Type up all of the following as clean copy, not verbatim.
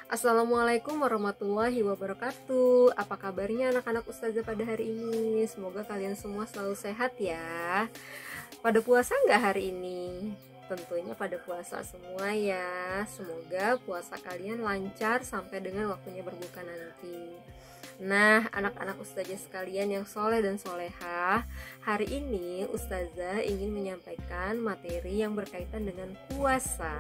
Assalamualaikum warahmatullahi wabarakatuh. Apa kabarnya anak-anak Ustazah pada hari ini? Semoga kalian semua selalu sehat ya. Pada puasa nggak hari ini? Tentunya pada puasa semua ya. Semoga puasa kalian lancar sampai dengan waktunya berbuka nanti. Nah, anak-anak Ustazah sekalian yang soleh dan solehah, hari ini Ustazah ingin menyampaikan materi yang berkaitan dengan puasa.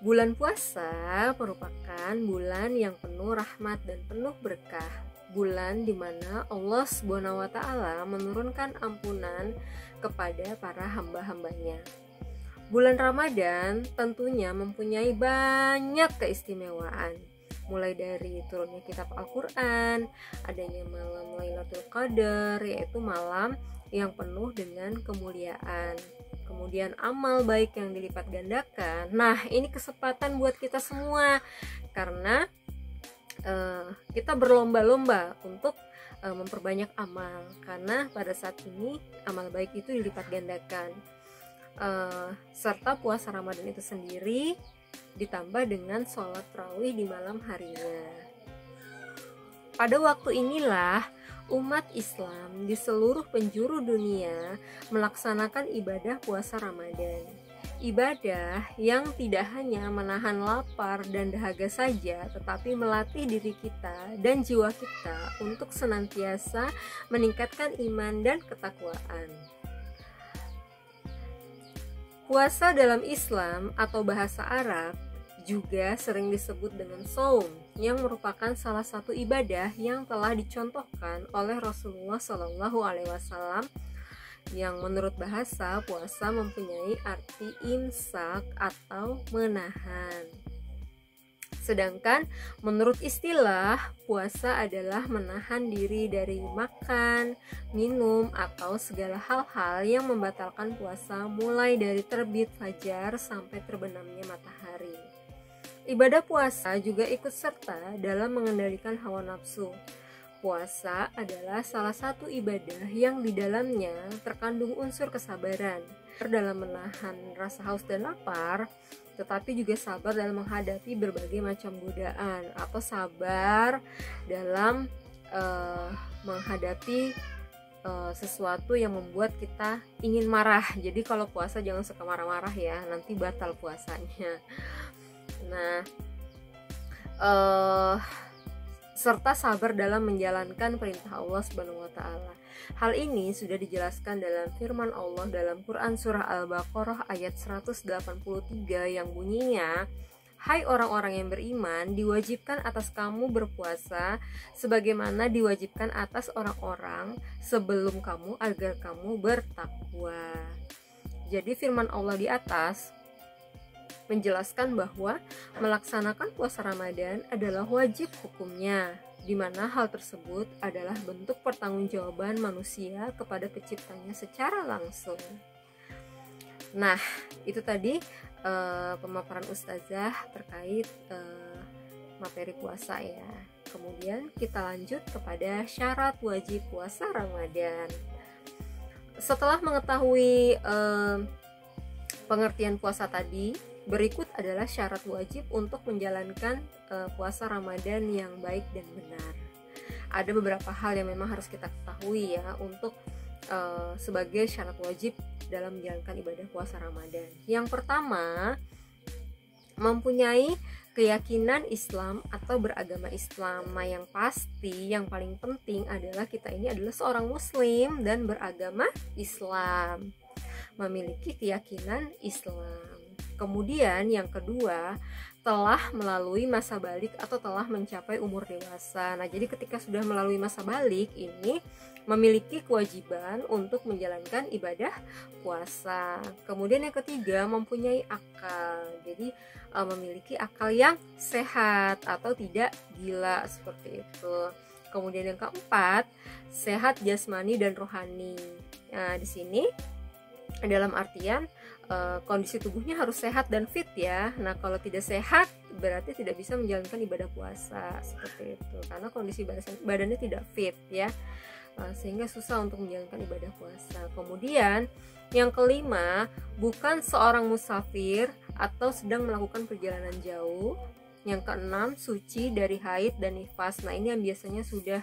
Bulan puasa merupakan bulan yang penuh rahmat dan penuh berkah. Bulan di mana Allah Subhanahu wa Ta'ala menurunkan ampunan kepada para hamba-hambanya. Bulan Ramadan tentunya mempunyai banyak keistimewaan. Mulai dari turunnya kitab Al-Quran, adanya malam Lailatul Qadar, yaitu malam yang penuh dengan kemuliaan. Kemudian amal baik yang dilipat gandakan. Nah, ini kesempatan buat kita semua karena kita berlomba-lomba untuk memperbanyak amal, karena pada saat ini amal baik itu dilipat gandakan. Serta puasa Ramadan itu sendiri ditambah dengan sholat tarawih di malam harinya. Pada waktu inilah umat Islam di seluruh penjuru dunia melaksanakan ibadah puasa Ramadan. Ibadah yang tidak hanya menahan lapar dan dahaga saja, tetapi melatih diri kita dan jiwa kita untuk senantiasa meningkatkan iman dan ketakwaan. Puasa dalam Islam atau bahasa Arab juga sering disebut dengan saum, yang merupakan salah satu ibadah yang telah dicontohkan oleh Rasulullah SAW, yang menurut bahasa puasa mempunyai arti imsak atau menahan. Sedangkan menurut istilah, puasa adalah menahan diri dari makan, minum, atau segala hal-hal yang membatalkan puasa mulai dari terbit fajar sampai terbenamnya matahari. Ibadah puasa juga ikut serta dalam mengendalikan hawa nafsu. Puasa adalah salah satu ibadah yang di dalamnya terkandung unsur kesabaran dalam menahan rasa haus dan lapar, tetapi juga sabar dalam menghadapi berbagai macam godaan, atau sabar dalam menghadapi sesuatu yang membuat kita ingin marah. Jadi kalau puasa jangan suka marah-marah ya, nanti batal puasanya. Nah, serta sabar dalam menjalankan perintah Allah Subhanahu wa Ta'ala. Hal ini sudah dijelaskan dalam firman Allah dalam Quran surah Al-Baqarah ayat 183 yang bunyinya, "Hai orang-orang yang beriman, diwajibkan atas kamu berpuasa sebagaimana diwajibkan atas orang-orang sebelum kamu agar kamu bertakwa." Jadi firman Allah di atas menjelaskan bahwa melaksanakan puasa Ramadan adalah wajib hukumnya, di mana hal tersebut adalah bentuk pertanggungjawaban manusia kepada penciptanya secara langsung. Nah, itu tadi pemaparan Ustazah terkait materi puasa ya. Kemudian kita lanjut kepada syarat wajib puasa Ramadan. Setelah mengetahui pengertian puasa tadi, berikut adalah syarat wajib untuk menjalankan puasa Ramadan yang baik dan benar. Ada beberapa hal yang memang harus kita ketahui ya untuk sebagai syarat wajib dalam menjalankan ibadah puasa Ramadan. Yang pertama, mempunyai keyakinan Islam atau beragama Islam. Nah, yang pasti, yang paling penting adalah kita ini adalah seorang Muslim dan beragama Islam, memiliki keyakinan Islam. Kemudian yang kedua, telah melalui masa balik atau telah mencapai umur dewasa. Nah, jadi ketika sudah melalui masa balik ini memiliki kewajiban untuk menjalankan ibadah puasa. Kemudian yang ketiga, mempunyai akal. Jadi memiliki akal yang sehat atau tidak gila seperti itu. Kemudian yang keempat, sehat jasmani dan rohani. Nah, di sini dalam artian kondisi tubuhnya harus sehat dan fit ya. Nah, kalau tidak sehat berarti tidak bisa menjalankan ibadah puasa seperti itu, karena kondisi badannya tidak fit ya, sehingga susah untuk menjalankan ibadah puasa. Kemudian yang kelima, bukan seorang musafir atau sedang melakukan perjalanan jauh. Yang keenam, suci dari haid dan nifas. Nah ini yang biasanya sudah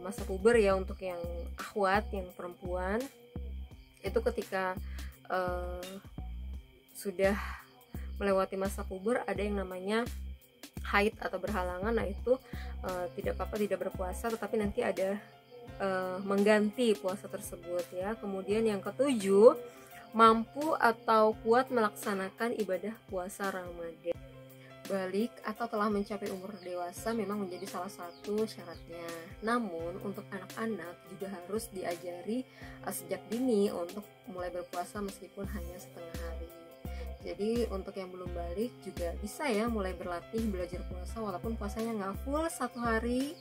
masa puber ya, untuk yang akhwat, yang perempuan itu ketika sudah melewati masa puber ada yang namanya haid atau berhalangan. Nah itu tidak apa-apa tidak berpuasa, tetapi nanti ada mengganti puasa tersebut ya. Kemudian yang ketujuh, mampu atau kuat melaksanakan ibadah puasa Ramadan. Balik atau telah mencapai umur dewasa memang menjadi salah satu syaratnya. Namun untuk anak-anak juga harus diajari sejak dini untuk mulai berpuasa meskipun hanya setengah hari. Jadi untuk yang belum balik juga bisa ya mulai berlatih belajar puasa, walaupun puasanya nggak full satu hari,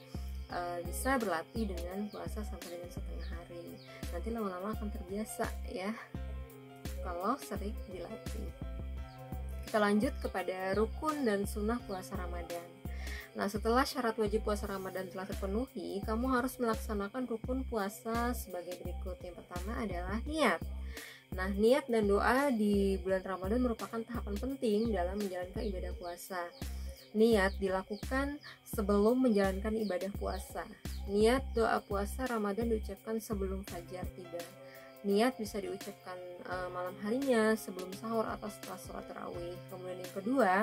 bisa berlatih dengan puasa sampai dengan setengah hari. Nanti lama-lama akan terbiasa ya kalau sering dilatih. Kita lanjut kepada rukun dan sunnah puasa Ramadan. Nah setelah syarat wajib puasa Ramadan telah terpenuhi, kamu harus melaksanakan rukun puasa sebagai berikut. Yang pertama adalah niat. Nah niat dan doa di bulan Ramadan merupakan tahapan penting dalam menjalankan ibadah puasa. Niat dilakukan sebelum menjalankan ibadah puasa. Niat doa puasa Ramadan diucapkan sebelum fajar tiba. Niat bisa diucapkan malam harinya, sebelum sahur atau setelah sholat tarawih. Kemudian yang kedua,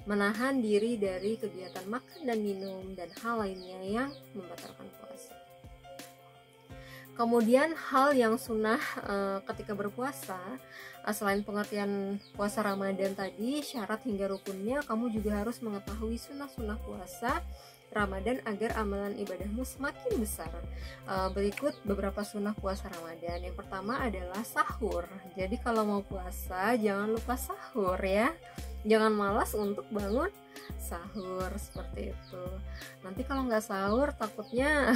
menahan diri dari kegiatan makan dan minum dan hal lainnya yang membatalkan puasa. Kemudian hal yang sunnah ketika berpuasa, selain pengertian puasa Ramadan tadi, syarat hingga rukunnya, kamu juga harus mengetahui sunnah-sunnah puasa Ramadan agar amalan ibadahmu semakin besar. Berikut beberapa sunnah puasa Ramadan. Yang pertama adalah sahur. Jadi kalau mau puasa jangan lupa sahur ya. Jangan malas untuk bangun sahur seperti itu. Nanti kalau nggak sahur takutnya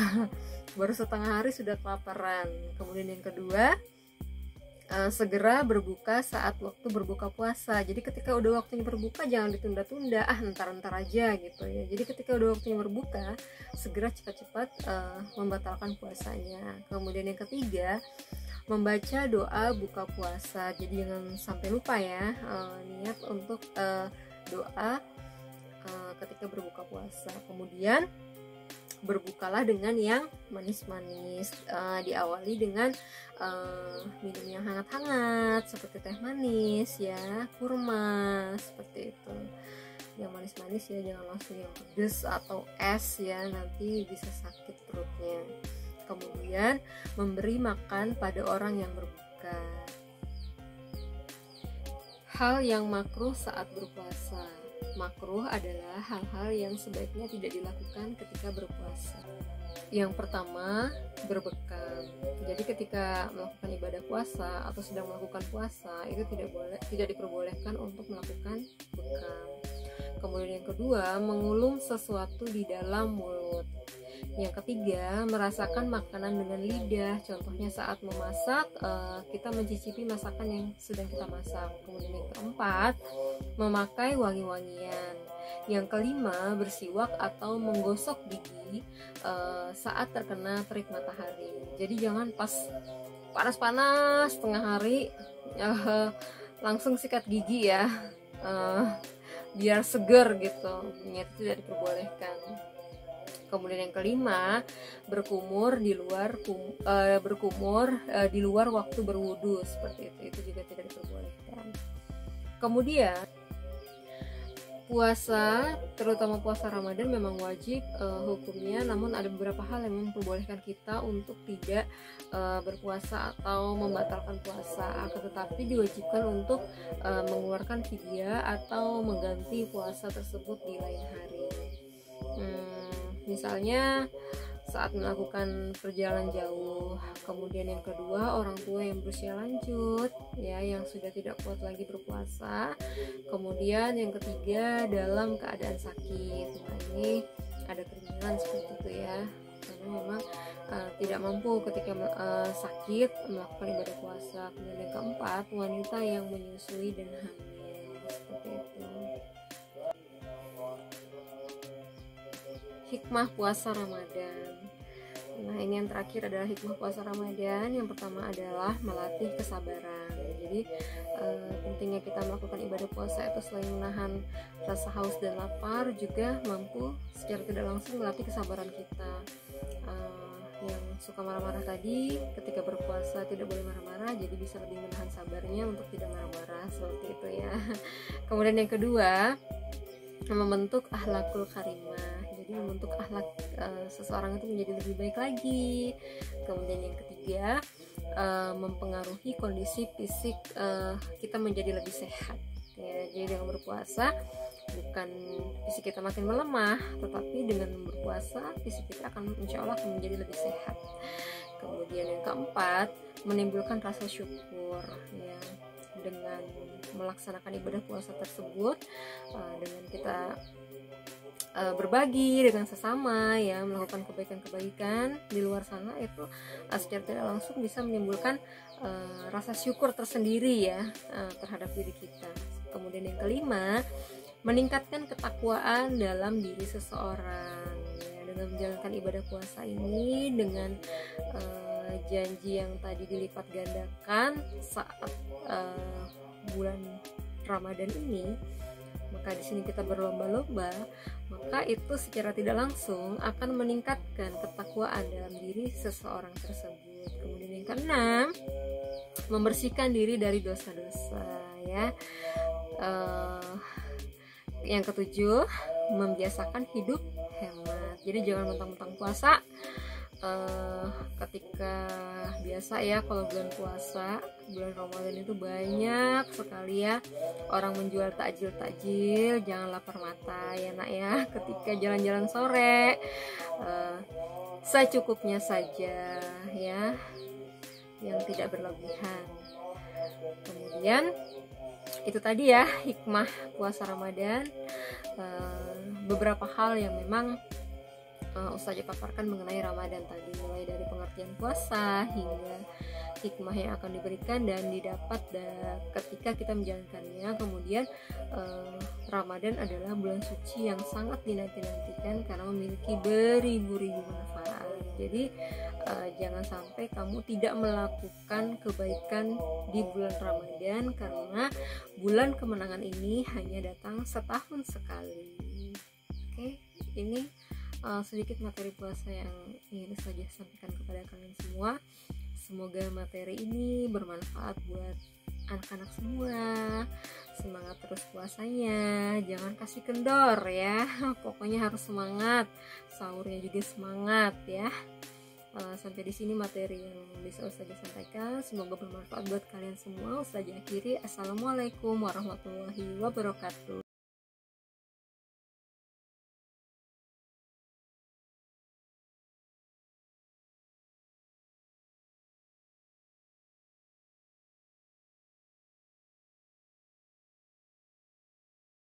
baru setengah hari sudah kelaparan. Kemudian yang kedua, segera berbuka saat waktu berbuka puasa. Jadi ketika udah waktunya berbuka jangan ditunda-tunda, ntar aja gitu ya. Jadi ketika udah waktunya berbuka, segera cepat-cepat membatalkan puasanya. Kemudian yang ketiga, membaca doa buka puasa. Jadi jangan sampai lupa ya, niat untuk doa ketika berbuka puasa. Kemudian berbukalah dengan yang manis-manis, diawali dengan minum yang hangat-hangat seperti teh manis ya, kurma seperti itu. Yang manis-manis ya, jangan langsung yang pedes atau es ya, nanti bisa sakit perutnya. Kemudian memberi makan pada orang yang berbuka. Hal yang makruh saat berpuasa. Makruh adalah hal-hal yang sebaiknya tidak dilakukan ketika berpuasa. Yang pertama, berbekam. Jadi ketika melakukan ibadah puasa atau sedang melakukan puasa itu tidak diperbolehkan untuk melakukan bekam. Kemudian yang kedua, mengulum sesuatu di dalam mulut. Yang ketiga, merasakan makanan dengan lidah. Contohnya saat memasak, kita mencicipi masakan yang sedang kita masak. Kemudian yang keempat, memakai wangi-wangian. Yang kelima, bersiwak atau menggosok gigi saat terkena terik matahari. Jadi jangan pas panas-panas tengah hari langsung sikat gigi ya, biar seger gitu. Itu tidak diperbolehkan. Kemudian yang kelima, berkumur di luar waktu berwudu seperti itu juga tidak diperbolehkan. Kemudian puasa, terutama puasa Ramadan memang wajib hukumnya, namun ada beberapa hal yang memperbolehkan kita untuk tidak berpuasa atau membatalkan puasa, tetapi diwajibkan untuk mengeluarkan fidyah atau mengganti puasa tersebut di lain hari. Misalnya saat melakukan perjalanan jauh. Kemudian yang kedua, orang tua yang berusia lanjut ya, yang sudah tidak kuat lagi berpuasa. Kemudian yang ketiga, dalam keadaan sakit. Nah ini ada keringanan seperti itu ya, karena memang tidak mampu ketika sakit melakukan ibadah puasa. Kemudian yang keempat, wanita yang menyusui dan hamil seperti itu. Hikmah puasa Ramadan. Nah ini yang terakhir adalah hikmah puasa Ramadan. Yang pertama adalah melatih kesabaran. Jadi pentingnya kita melakukan ibadah puasa itu selain menahan rasa haus dan lapar, juga mampu secara tidak langsung melatih kesabaran kita. Yang suka marah-marah tadi, ketika berpuasa tidak boleh marah-marah, jadi bisa lebih menahan sabarnya untuk tidak marah-marah, seperti itu ya. Kemudian yang kedua, membentuk akhlakul karimah, jadi membentuk akhlak seseorang itu menjadi lebih baik lagi. Kemudian yang ketiga, mempengaruhi kondisi fisik kita menjadi lebih sehat ya. Jadi dengan berpuasa bukan fisik kita makin melemah, tetapi dengan berpuasa fisik kita akan insya Allah akan menjadi lebih sehat. Kemudian yang keempat, menimbulkan rasa syukur ya. Dengan melaksanakan ibadah puasa tersebut, dengan kita berbagi dengan sesama ya, melakukan kebaikan-kebaikan di luar sana, itu secara tidak langsung bisa menimbulkan rasa syukur tersendiri ya terhadap diri kita. Kemudian yang kelima, meningkatkan ketakwaan dalam diri seseorang ya, dengan menjalankan ibadah puasa ini dengan janji yang tadi dilipat gandakan saat bulan Ramadan ini, maka di sini kita berlomba-lomba, maka itu secara tidak langsung akan meningkatkan ketakwaan dalam diri seseorang tersebut. Kemudian yang keenam, membersihkan diri dari dosa-dosa ya. Yang ketujuh, membiasakan hidup hemat. Jadi jangan mentang-mentang puasa ketika biasa ya, kalau bulan puasa, bulan Ramadan itu banyak sekali ya orang menjual takjil, jangan lapar mata ya nak ya. Ketika jalan-jalan sore, secukupnya saja ya, yang tidak berlebihan. Kemudian itu tadi ya hikmah puasa Ramadan, beberapa hal yang memang Ustazah paparkan mengenai Ramadan tadi, mulai dari pengertian puasa hingga hikmah yang akan diberikan dan didapat ketika kita menjalankannya. Kemudian Ramadan adalah bulan suci yang sangat dinanti-nantikan karena memiliki beribu-ribu manfaat. Jadi jangan sampai kamu tidak melakukan kebaikan di bulan Ramadan, karena bulan kemenangan ini hanya datang setahun sekali. Oke, ini sedikit materi puasa yang ingin saya sampaikan kepada kalian semua. Semoga materi ini bermanfaat buat anak-anak semua. Semangat terus puasanya, jangan kasih kendor ya. Pokoknya harus semangat, sahurnya juga semangat ya. Sampai di sini materi yang bisa Ustazah sampaikan. Semoga bermanfaat buat kalian semua. Ustazah akhiri, assalamualaikum warahmatullahi wabarakatuh.